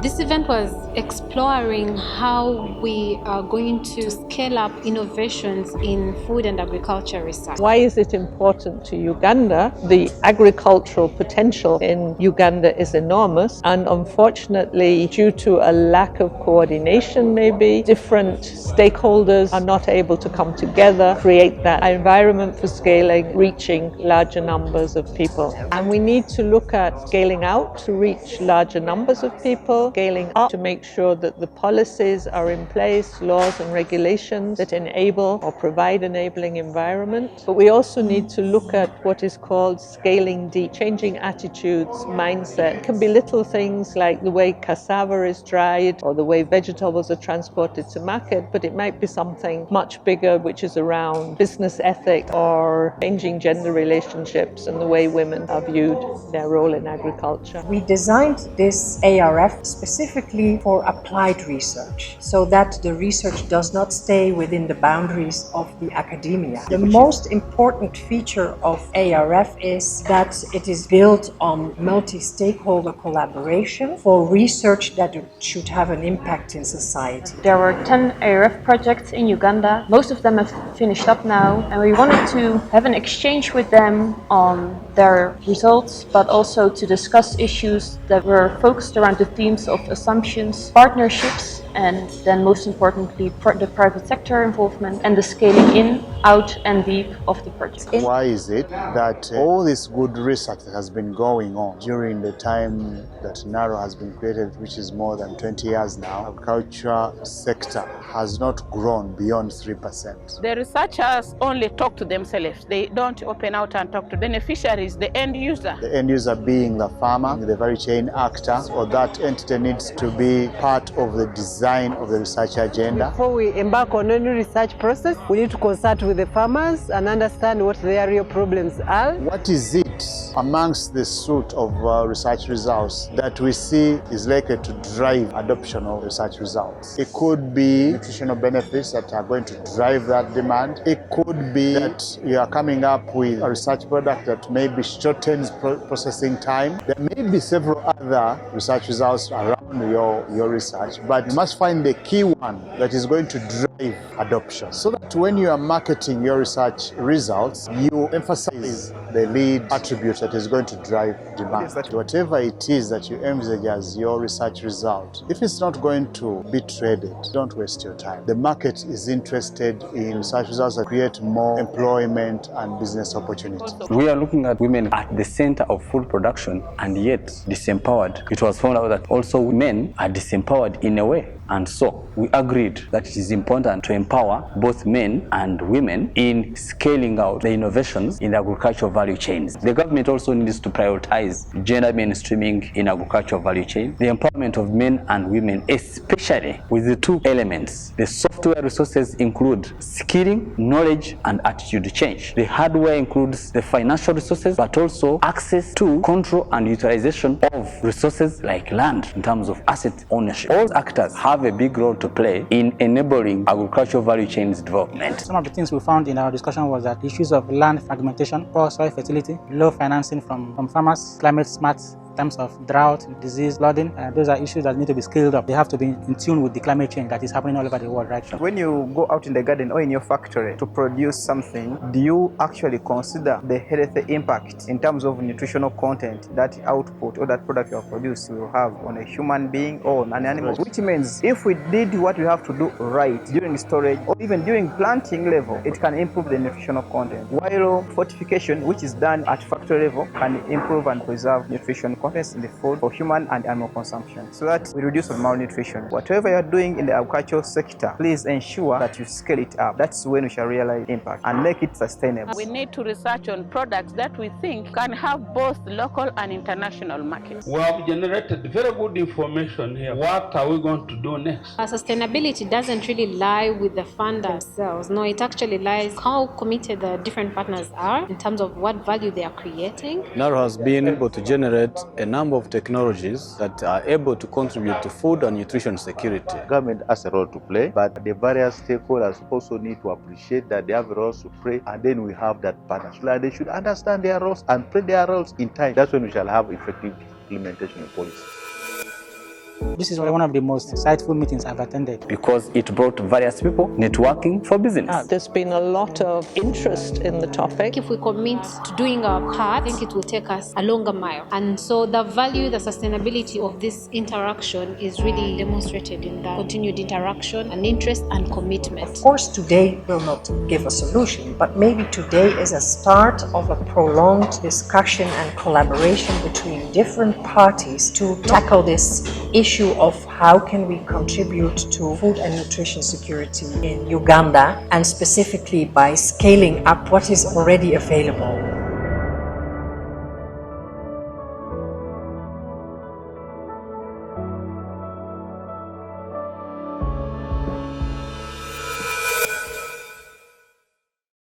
This event was exploring how we are going to scale up innovations in food and agriculture research. Why is it important to Uganda? The agricultural potential in Uganda is enormous, and unfortunately, due to a lack of coordination, maybe different stakeholders are not able to come together, create that environment for scaling, reaching larger numbers of people. And we need to look at scaling out to reach larger numbers of people, scaling up to make sure that the policies are in place, laws and regulations that enable or provide enabling environment. But we also need to look at what is called scaling deep, changing attitudes, mindset. It can be little things like the way cassava is dried or the way vegetables are transported to market, but it might be something much bigger, which is around business ethic or changing gender relationships and the way women are viewed, their role in agriculture. We designed this ARF specifically for applied research, so that the research does not stay within the boundaries of the academia. The most important feature of ARF is that it is built on multi-stakeholder collaboration for research that should have an impact in society. There were 10 ARF projects in Uganda. Most of them have finished up now, and we wanted to have an exchange with them on their results, but also to discuss issues that were focused around the themes of assumptions, partnerships, and then most importantly, the private sector involvement and the scaling in, out and deep of the project. Why is it that all this good research that has been going on during the time that NARO has been created, which is more than 20 years now, agriculture sector has not grown beyond 3%? The researchers only talk to themselves. They don't open out and talk to beneficiaries, the end user. The end user being the farmer, the value chain actor, or that entity needs to be part of the design of the research agenda. Before we embark on any research process, we need to consult with the farmers and understand what their real problems are. What is it amongst the suite of research results that we see is likely to drive adoption of research results? It could be nutritional benefits that are going to drive that demand. It could be that you are coming up with a research product that maybe shortens processing time. There may be several other research results around your research, but you must find the key one that is going to drive adoption, so that when you are marketing your research results, you emphasize the lead attribute that is going to drive demand. Whatever it is that you envisage as your research result, if it's not going to be traded, don't waste your time. The market is interested in research results that create more employment and business opportunities. We are looking at women at the center of food production and yet disempowered. It was found out that also men are disempowered in a way. And so we agreed that it is important to empower both men and women in scaling out the innovations in the agricultural value chains. The government also needs to prioritize gender mainstreaming in agricultural value chain, the empowerment of men and women, especially with the two elements. The software resources include skilling, knowledge, and attitude change. The hardware includes the financial resources, but also access to control and utilization of resources like land in terms of asset ownership. All actors have a big role to play in enabling agricultural value chains development. Some of the things we found in our discussion was that issues of land fragmentation, poor soil fertility, low financing from farmers, climate smart in terms of drought, disease, flooding. Those are issues that need to be scaled up. They have to be in tune with the climate change that is happening all over the world right now. When you go out in the garden or in your factory to produce something, do you actually consider the health impact in terms of nutritional content that output or that product you have produced will have on a human being or on an animal? Which means if we did what we have to do right during storage or even during planting level, it can improve the nutritional content. While fortification, which is done at factory level, can improve and preserve nutrition contents in the food for human and animal consumption, so that we reduce malnutrition. Whatever you are doing in the agricultural sector, please ensure that you scale it up. That's when we shall realize impact and make it sustainable. We need to research on products that we think can have both local and international markets. We have generated very good information here. What are we going to do next? Sustainability doesn't really lie with the fund themselves. No, it actually lies how committed the different partners are in terms of what value they are creating. NARO has been able to generate a number of technologies that are able to contribute to food and nutrition security. Government has a role to play, but the various stakeholders also need to appreciate that they have a role to play, and then we have that partnership. They should understand their roles and play their roles in time. That's when we shall have effective implementation of policies. This is one of the most insightful meetings I've attended. Because it brought various people networking for business. There's been a lot of interest in the topic. If we commit to doing our part, I think it will take us a longer mile. And so the value, the sustainability of this interaction is really demonstrated in the continued interaction and interest and commitment. Of course, today will not give a solution, but maybe today is a start of a prolonged discussion and collaboration between different parties to tackle this issue of how can we contribute to food and nutrition security in Uganda, and specifically by scaling up what is already available.